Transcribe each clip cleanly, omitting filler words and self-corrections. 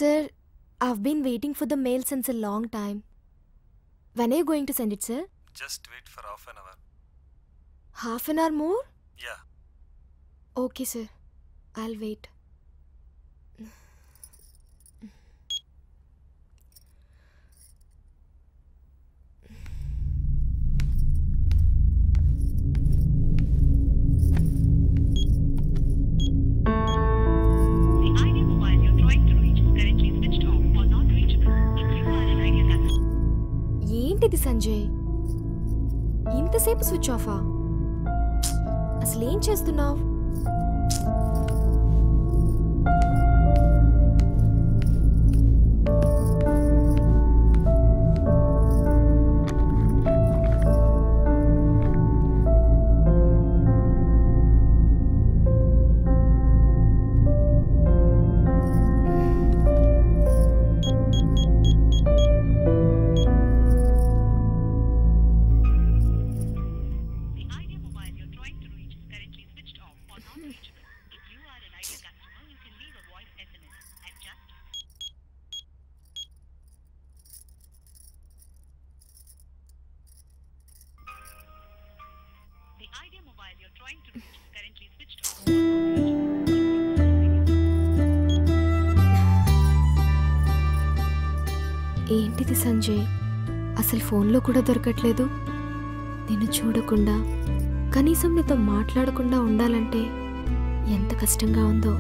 Sir, I've been waiting for the mail since a long time. When are you going to send it, sir? Just wait for half an hour. Half an hour more? Yeah. Okay, sir. I'll wait. ఏంటిది సంజయ్, ఇంతసేపు switch ఆఫా? అసలేం చేస్తున్నావు? ఏంటిది సంజయ్, అసలు ఫోన్లో కూడా దొరకట్లేదు. నిన్ను చూడకుండా, కనీసం నీతో మాట్లాడకుండా ఉండాలంటే ఎంత కష్టంగా ఉందో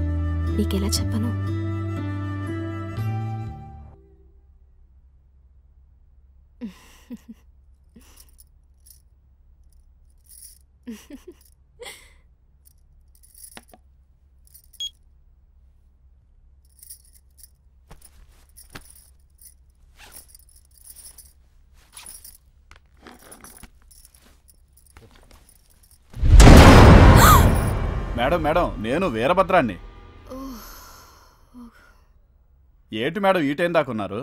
నీకెలా చెప్పను. మేడం మేడం, నేను వీరభద్రాన్ని. ఏంటి మేడం ఈ టైం దాకున్నారు?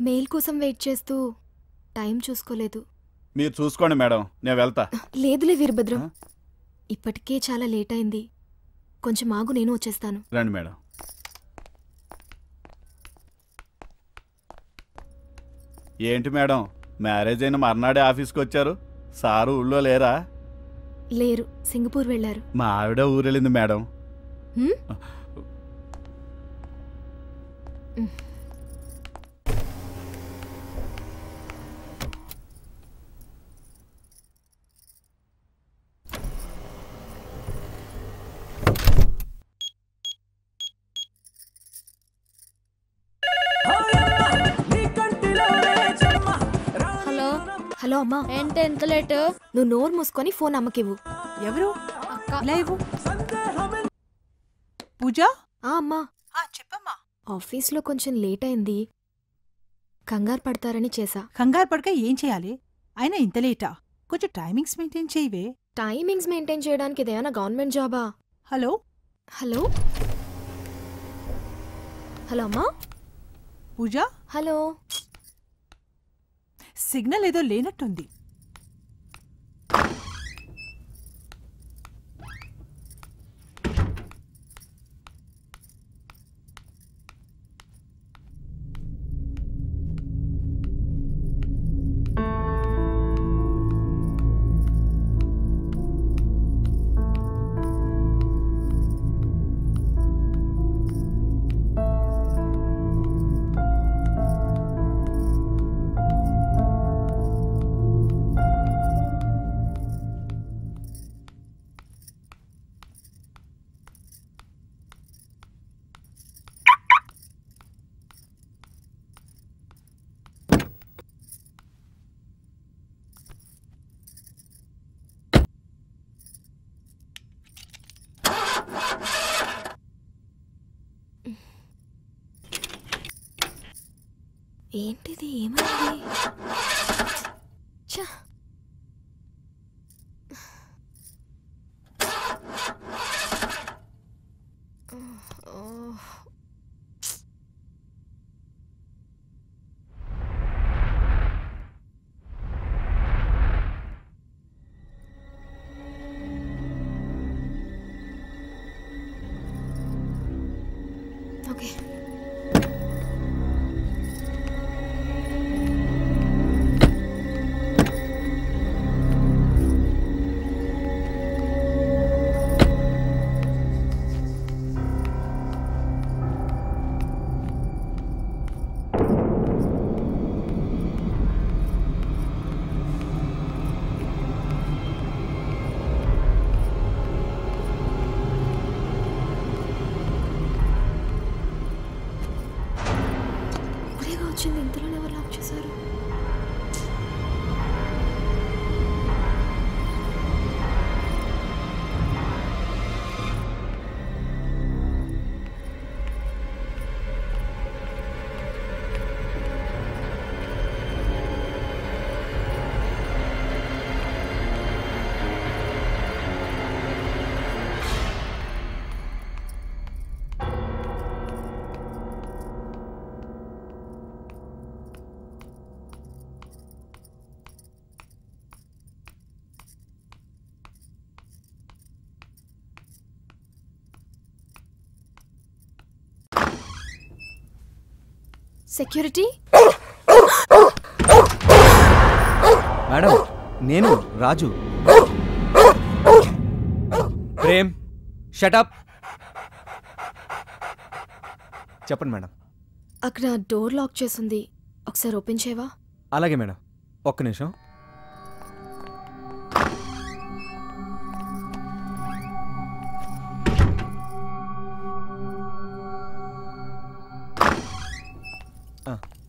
మెయిల్ కోసం వెయిట్ చేస్తూ టైం చూసుకోలేదు. మీరు చూసుకోండి మేడం, నేను వెళ్తా. లేదులే వీరభద్రం, ఇప్పటికే చాలా లేట్ అయింది. కొంచెం ఆగు, నేను వచ్చేస్తాను. రండి మేడం. ఏంటి మేడం, మ్యారేజ్ అయిన మర్నాడే ఆఫీస్కి వచ్చారు? సారు ఊళ్ళో లేరా? లేరు, సింగపూర్ వెళ్ళారు. మా ఆవిడ ఊరెళ్ళింది మేడం. హలో అమ్మా. ఏంటి ఎంత లేటు? నువ్వు నోరు మూసుకొని ఫోన్ అమ్మకివ్వు. ఎవరు? అక్క. పూజ? అమ్మా, చెప్పమ్మా. ఆఫీస్లో కొంచెం లేట్ అయింది, కంగారు పడతారని చేసా. కంగారు పడక ఏం చేయాలి? అయినా ఇంత లేటా? కొంచెం టైమింగ్స్ మెయింటైన్ చేయవే. టైమింగ్స్ మెయింటైన్ చేయడానికి ఇదేమైనా గవర్నమెంట్ జాబా? హలో హలో హలో అమ్మా. పూజ? హలో. సిగ్నల్ ఏదో లేనట్టుంది. ఏంటిది, ఏమైంది? ఛ, ఓకే. సెక్యూరిటీ మేడం నేను రాజు. ప్రేమ్ షటప్. చెప్పండి మేడం. అక్కడ డోర్ లాక్ చేసింది, ఒకసారి ఓపెన్ చేయవా? అలాగే మేడం, ఒక్క నిమిషం.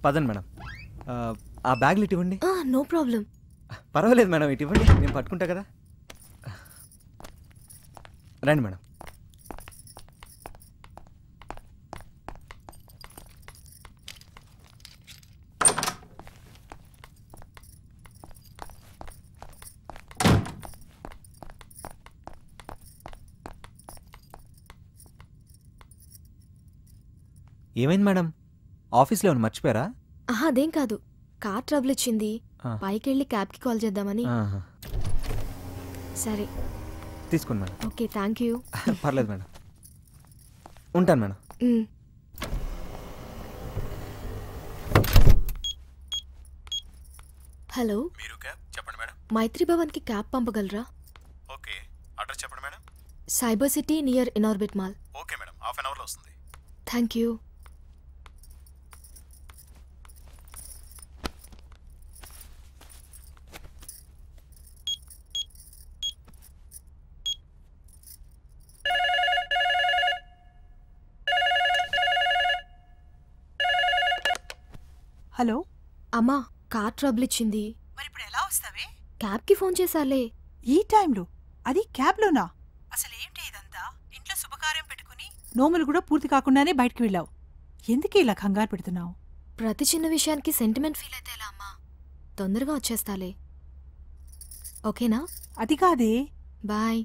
పదండి మేడం. ఆ బ్యాగ్లు ఇటు ఇవ్వండి. No problem. పర్వాలేదు మేడం, ఇటు ఇవ్వండి, నేను పట్టుకుంటా కదా. రండి మేడం. ఏమైంది మేడం, ఆఫీస్లో ఏమైనా మర్చిపోయారా? అదేం కాదు, కార్ ట్రబుల్ ఇచ్చింది, పైకెళ్ళి క్యాబ్కి కాల్ చేద్దామని. సరే తీసుకోండి మేడం. Okay, thank you. పర్లేదు మేడం, ఉంటాను మేడం. హలో, మీరు క్యాబ్ చెప్పండి మేడం. మైత్రి భవన్కి క్యాబ్ పంపగలరా? ఓకే, అడ్రస్ చెప్పండి madam. Cyber city near Inorbit mall. Okay madam, half an అవర్లో వస్తుంది. Thank you. హలో అమ్మా, కార్ ట్రబుల్ ఇచ్చింది. మరి ఇప్పుడు ఎలా వస్తావే? క్యాబ్కి ఫోన్ చేశాలే. ఈ టైంలో అది క్యాబ్లోనా? అసలు ఏంటి ఇదంతా? ఇంట్లో శుభకార్యం పెట్టుకుని నోములు కూడా పూర్తి కాకుండానే బయటికి వెళ్ళావు. ఎందుకు ఇలా కంగారు పెడుతున్నావు? ప్రతి చిన్న విషయానికి సెంటిమెంట్ ఫీల్ అయితే ఎలా అమ్మా? తొందరగా వచ్చేస్తాలే. ఓకేనా? అది కాదే. బాయ్.